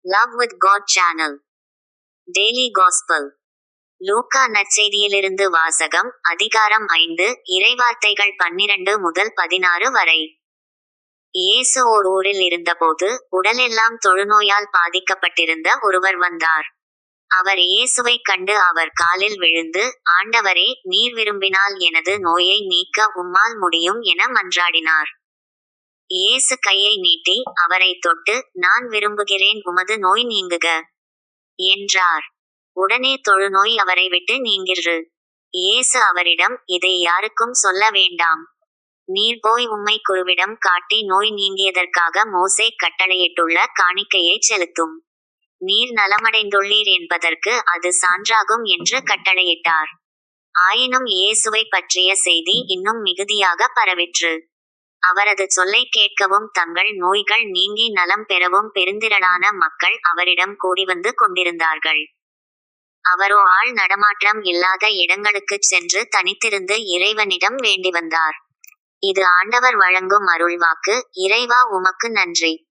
Love with God channel daily gospel லூக்கா நற்செய்தியிலிருந்து வாசகம். அதிகாரம் 5, இறைவார்த்தைகள் 12 முதல் 16 வரை. இயேசு ஓர் ஊரில் இருந்தபோது உடலெல்லாம் தொழுநோயால் பாதிக்கப்பட்டிருந்த ஒருவர் வந்தார். அவர் இயேசுவைக் கண்டு அவர் காலில் விழுந்து, ஆண்டவரே, நீர் விரும்பினால் எனது நோயை நீக்க உம்மால் முடியும் என மன்றாடினார். இயேசு கையை நீட்டி அவரைத் தொட்டு, நான் விரும்புகிறேன், உமது நோய் நீங்குக என்றார். உடனே தொழுநோய் அவரை விட்டு நீங்கிற்று. இயேசு அவரிடம், இதை யாருக்கும் சொல்ல வேண்டாம். நீர் போய் உம்மை குருவிடம் காட்டி நோய் நீங்கியதற்காக மோசே கட்டளையிட்டுள்ள காணிக்கையைச் செலுத்தும். நீர் நலமடைந்துள்ளீர் என்பதற்கு அது சான்றாகும் என்று கட்டளையிட்டார். ஆயினும் இயேசுவைப் பற்றிய செய்தி இன்னும் மிகுதியாக பரவிற்று. அவரது சொல்லைக் கேட்கவும் தங்கள் நோய்கள் நீங்கி நலம் பெறவும் பெருந்திரளான மக்கள் அவரிடம் கூடிவந்து கொண்டிருந்தார்கள். அவரோ ஆள் நடமாட்டம் இல்லாத இடங்களுக்குச் சென்று தனித்திருந்து இறைவனிடம் வேண்டி வந்தார். இது ஆண்டவர் வழங்கும் அருள்வாக்கு. இறைவா, உமக்கு நன்றி.